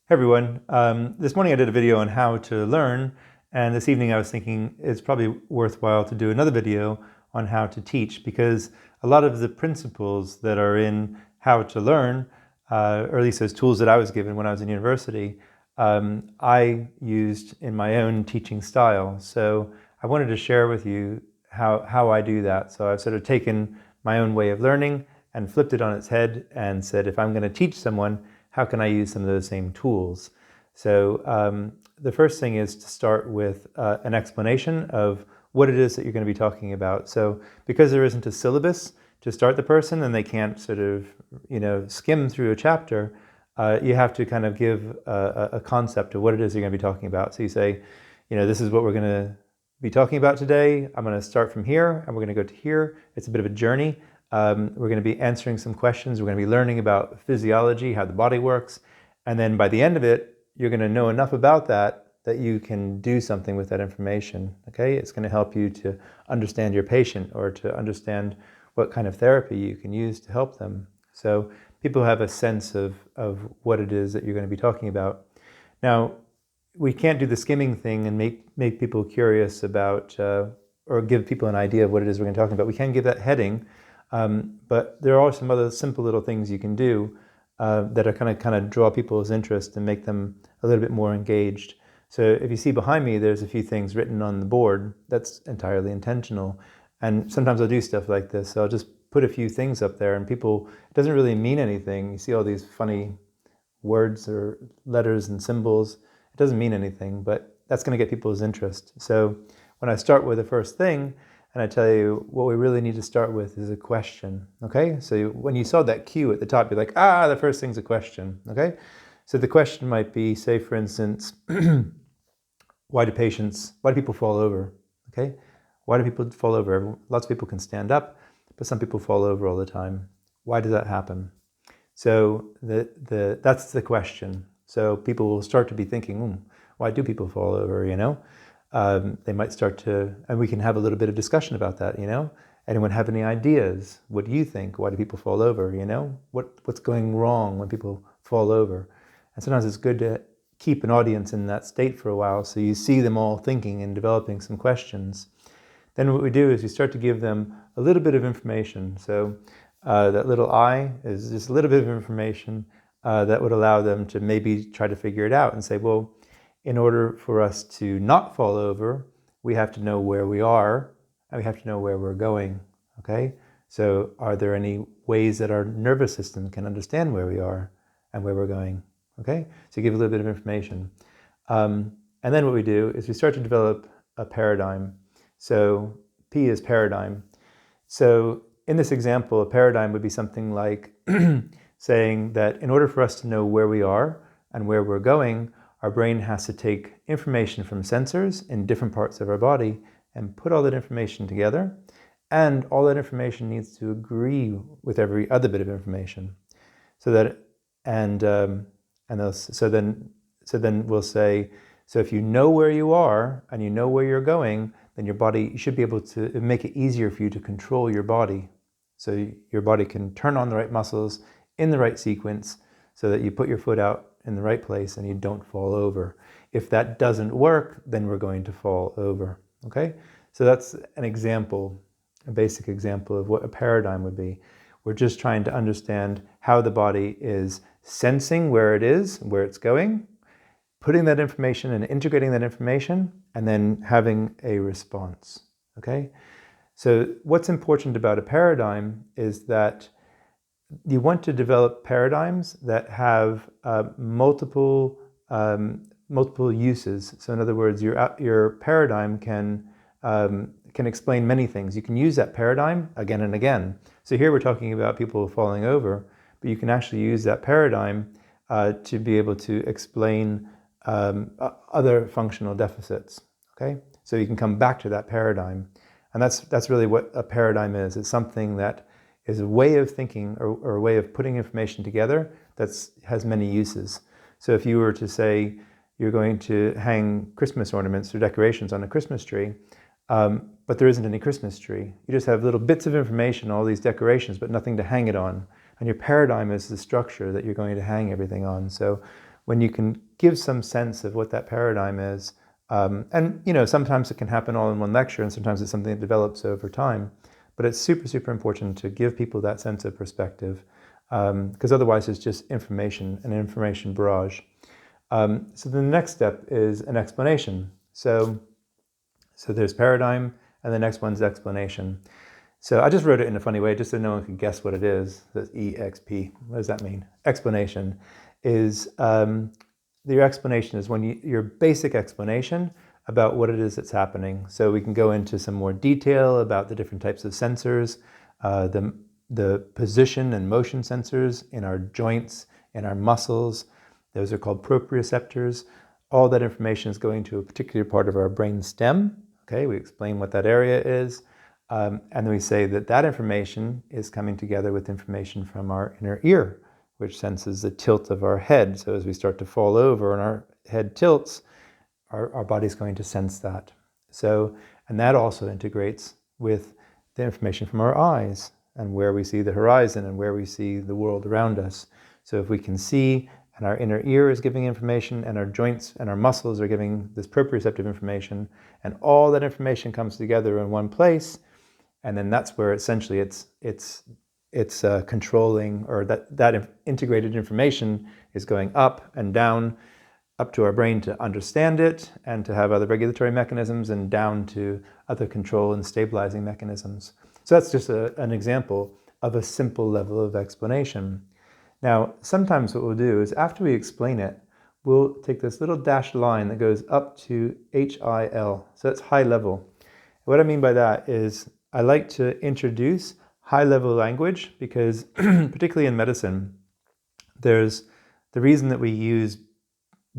Hey everyone, this morning I did a video on how to learn, and this evening I was thinking it's probably worthwhile to do another video on how to teach, because a lot of the principles that are in how to learn, or at least those tools that I was given when I was in university, I used in my own teaching style. So I wanted to share with you how I do that. So I've sort of taken my own way of learning and flipped it on its head and said, if I'm going to teach someone, how can I use some of those same tools? So the first thing is to start with an explanation of what it is that you're going to be talking about. So because there isn't a syllabus to start the person and they can't sort of, skim through a chapter, you have to kind of give a concept of what it is you're going to be talking about. So you say, this is what we're going to be talking about today. I'm going to start from here and we're going to go to here. It's a bit of a journey. We're going to be answering some questions. We're going to be learning about physiology, how the body works. And then by the end of it, you're going to know enough about that you can do something with that information. Okay? It's going to help you to understand your patient or to understand what kind of therapy you can use to help them. So people have a sense of what it is that you're going to be talking about. Now, we can't do the skimming thing and make people curious about or give people an idea of what it is we're going to be talking about. We can give that heading. But there are some other simple little things you can do that are kind of draw people's interest and make them a little bit more engaged. So if you see behind me, there's a few things written on the board. That's entirely intentional. And sometimes I'll do stuff like this. So I'll just put a few things up there and it doesn't really mean anything. You see all these funny words or letters and symbols. It doesn't mean anything, but that's going to get people's interest. So when I start with the first thing, and I tell you what we really need to start with is a question, okay? So when you saw that cue at the top, you're like, the first thing's a question, okay? So the question might be, say for instance, why do people fall over, okay? Why do people fall over? Lots of people can stand up, but some people fall over all the time. Why does that happen? So that's the question. So people will start to be thinking, why do people fall over, They might start to, and we can have a little bit of discussion about that, Anyone have any ideas? What do you think? Why do people fall over, What's going wrong when people fall over? And sometimes it's good to keep an audience in that state for a while so you see them all thinking and developing some questions. Then what we do is we start to give them a little bit of information. So that little I is just a little bit of information that would allow them to maybe try to figure it out and say, well, in order for us to not fall over, we have to know where we are and we have to know where we're going, okay? So are there any ways that our nervous system can understand where we are and where we're going, okay? So you give a little bit of information. And then what we do is we start to develop a paradigm. So P is paradigm. So in this example, a paradigm would be something like saying that in order for us to know where we are and where we're going, our brain has to take information from sensors in different parts of our body and put all that information together. And all that information needs to agree with every other bit of information. So then we'll say, so if you know where you are and you know where you're going, then you should be able to make it easier for you to control your body. So your body can turn on the right muscles in the right sequence so that you put your foot out in the right place and you don't fall over. If that doesn't work, then we're going to fall over, okay? So that's an example, a basic example of what a paradigm would be. We're just trying to understand how the body is sensing where it is, where it's going, putting that information and integrating that information, and then having a response, okay? So what's important about a paradigm is that you want to develop paradigms that have multiple uses. So in other words, your paradigm can explain many things. You can use that paradigm again and again. So here we're talking about people falling over, but you can actually use that paradigm to be able to explain other functional deficits. Okay, so you can come back to that paradigm, and that's really what a paradigm is. It's something that is a way of thinking or a way of putting information together that has many uses. So if you were to say you're going to hang Christmas ornaments or decorations on a Christmas tree, but there isn't any Christmas tree. You just have little bits of information, all these decorations, but nothing to hang it on. And your paradigm is the structure that you're going to hang everything on. So when you can give some sense of what that paradigm is, and sometimes it can happen all in one lecture, and sometimes it's something that develops over time, but it's super, super important to give people that sense of perspective, because otherwise it's just information, an information barrage. So the next step is an explanation. So there's paradigm, and the next one's explanation. So I just wrote it in a funny way, just so no one can guess what it is. That's EXP. What does that mean? Explanation is, your explanation is your basic explanation about what it is that's happening. So we can go into some more detail about the different types of sensors, the position and motion sensors in our joints, in our muscles. Those are called proprioceptors. All that information is going to a particular part of our brain stem. Okay, we explain what that area is. And then we say that information is coming together with information from our inner ear, which senses the tilt of our head. So as we start to fall over and our head tilts, our body's going to sense that. So, and that also integrates with the information from our eyes and where we see the horizon and where we see the world around us. So if we can see, and our inner ear is giving information, and our joints and our muscles are giving this proprioceptive information, and all that information comes together in one place, and then that's where essentially it's controlling, or that integrated information is going up and down, up to our brain to understand it and to have other regulatory mechanisms, and down to other control and stabilizing mechanisms. So that's just an example of a simple level of explanation. Now, sometimes what we'll do is after we explain it, we'll take this little dashed line that goes up to HIL. So that's high level. What I mean by that is I like to introduce high-level language because, particularly in medicine, there's the reason that we use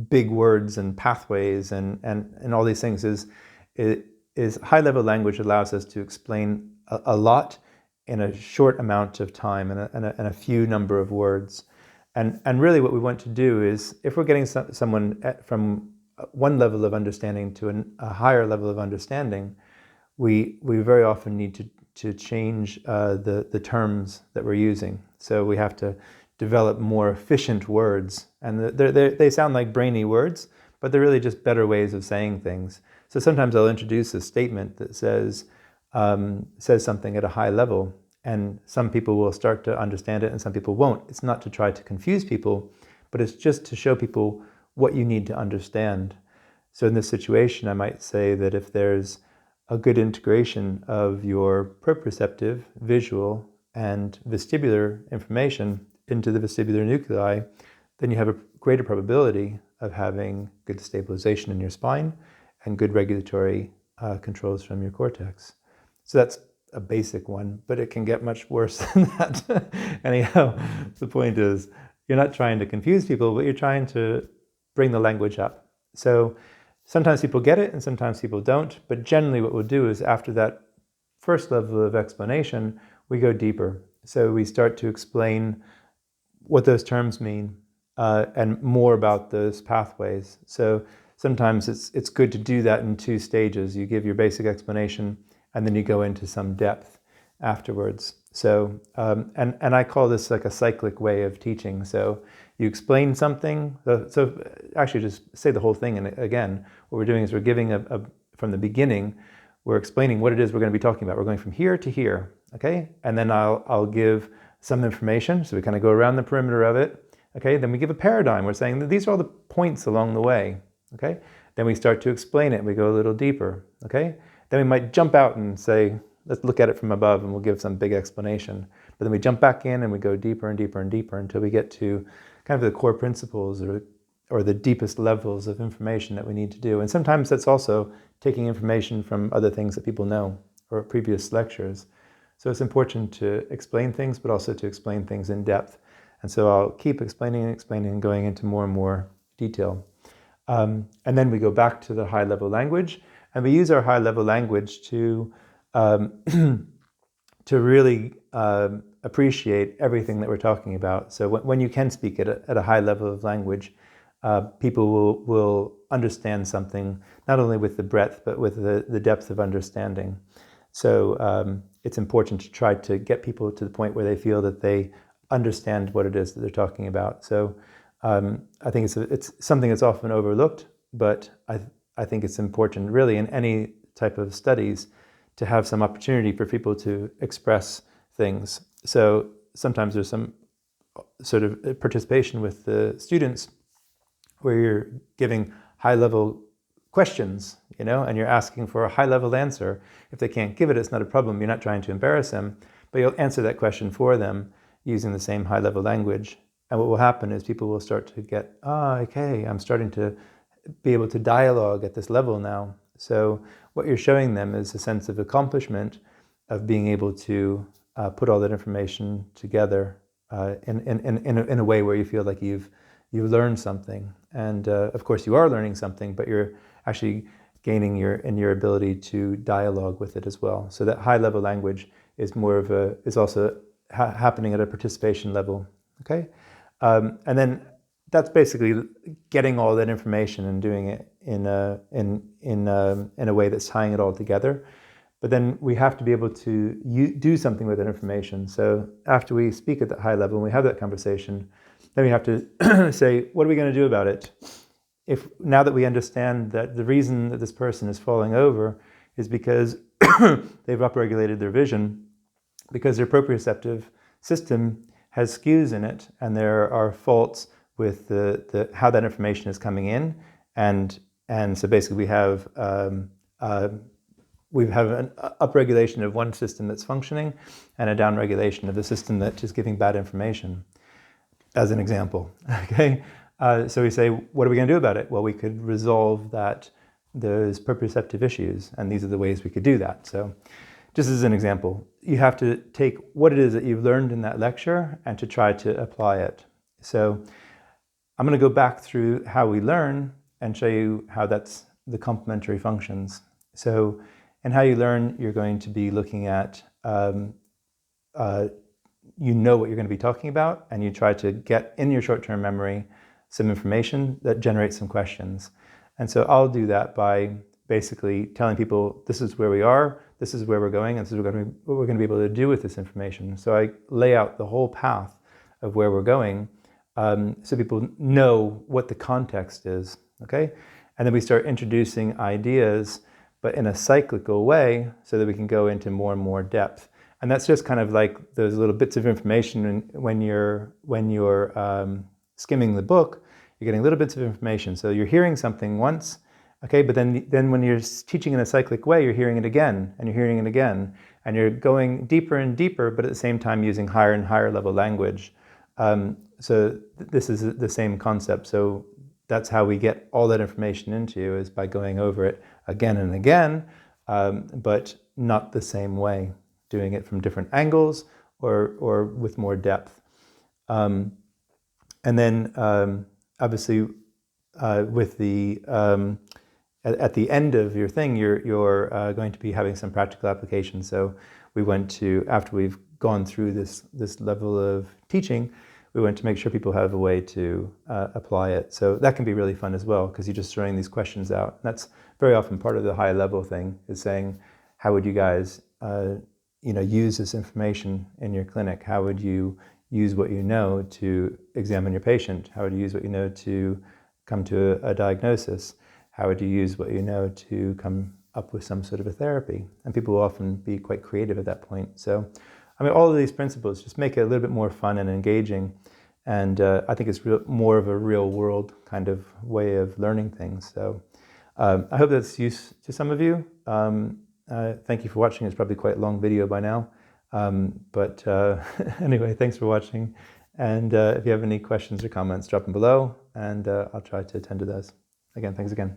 big words and pathways and all these things is high-level language allows us to explain a lot in a short amount of time and a few number of words. And really what we want to do is, if we're getting someone from one level of understanding to a higher level of understanding, we very often need to change the terms that we're using. So we have to develop more efficient words. And they sound like brainy words, but they're really just better ways of saying things. So sometimes I'll introduce a statement that says something at a high level, and some people will start to understand it and some people won't. It's not to try to confuse people, but it's just to show people what you need to understand. So in this situation, I might say that if there's a good integration of your proprioceptive, visual, and vestibular information into the vestibular nuclei, then you have a greater probability of having good stabilization in your spine and good regulatory controls from your cortex. So that's a basic one, but it can get much worse than that. Anyhow, the point is, you're not trying to confuse people, but you're trying to bring the language up. So sometimes people get it and sometimes people don't, but generally what we'll do is after that first level of explanation, we go deeper. So we start to explain what those terms mean and more about those pathways. So sometimes it's good to do that in two stages. You give your basic explanation and then you go into some depth afterwards. So, and I call this like a cyclic way of teaching. So you explain something. So actually just say the whole thing. And again, what we're doing is we're giving from the beginning, we're explaining what it is we're going to be talking about. We're going from here to here, okay? And then I'll give some information. So we kind of go around the perimeter of it, okay? Then we give a paradigm. We're saying that these are all the points along the way, okay? Then we start to explain it. We go a little deeper, okay? Then we might jump out and say, let's look at it from above, and we'll give some big explanation. But then we jump back in and we go deeper and deeper and deeper until we get to kind of the core principles or the deepest levels of information that we need to do. And sometimes that's also taking information from other things that people know or previous lectures. So it's important to explain things, but also to explain things in depth. And so I'll keep explaining and going into more and more detail. And then we go back to the high-level language, and we use our high-level language to really appreciate everything that we're talking about. So when you can speak at a high level of language, people will understand something, not only with the breadth, but with the depth of understanding. So it's important to try to get people to the point where they feel that they understand what it is that they're talking about. So I think it's something that's often overlooked, but I think it's important really in any type of studies to have some opportunity for people to express things. So sometimes there's some sort of participation with the students where you're giving high-level questions, and you're asking for a high-level answer. If they can't give it, it's not a problem. You're not trying to embarrass them, but you'll answer that question for them using the same high-level language. And what will happen is people will start to get, okay, I'm starting to be able to dialogue at this level now. So what you're showing them is a sense of accomplishment of being able to put all that information together in a way where you feel like you've learned something. And of course you are learning something, but you're actually gaining your ability to dialogue with it as well. So that high level language is is also happening at a participation level. Okay, and then that's basically getting all that information and doing it in a way that's tying it all together. But then we have to be able to do something with that information. So after we speak at that high level and we have that conversation, then we have to say, what are we going to do about it? If now that we understand that the reason that this person is falling over is because they've upregulated their vision, because their proprioceptive system has skews in it, and there are faults with how that information is coming in, and so basically we have an upregulation of one system that's functioning and a downregulation of the system that is giving bad information, as an example. Okay, so we say, what are we going to do about it? Well, we could resolve those proprioceptive issues, and these are the ways we could do that. So just as an example, you have to take what it is that you've learned in that lecture and to try to apply it. So I'm going to go back through how we learn and show you how that's the complementary functions. So in how you learn, you're going to be looking at, what you're going to be talking about, and you try to get in your short-term memory some information that generates some questions. And so I'll do that by basically telling people, this is where we are, this is where we're going, and this is what we're going to be able to do with this information. So I lay out the whole path of where we're going, so people know what the context is, okay? And then we start introducing ideas, but in a cyclical way, so that we can go into more and more depth. And that's just kind of like those little bits of information when you're skimming the book, you're getting little bits of information. So you're hearing something once, okay, but then when you're teaching in a cyclic way, you're hearing it again, and you're hearing it again, and you're going deeper and deeper, but at the same time using higher and higher level language. So this is the same concept. So that's how we get all that information into you, is by going over it again and again, but not the same way, doing it from different angles or with more depth. And then obviously with at the end of your thing, you're going to be having some practical applications. So we went to, after we've gone through this level of teaching, we went to make sure people have a way to apply it. So that can be really fun as well, because you're just throwing these questions out. And that's very often part of the high level thing, is saying, how would you guys use this information in your clinic? How would you use what you know to examine your patient? How would you use what you know to come to a diagnosis? How would you use what you know to come up with some sort of a therapy? And people will often be quite creative at that point. So, I mean, all of these principles just make it a little bit more fun and engaging. And I think it's more of a real world kind of way of learning things. So I hope that's use to some of you. Thank you for watching. It's probably quite a long video by now. But anyway, thanks for watching. And if you have any questions or comments, drop them below, and I'll try to attend to those. Again, thanks again.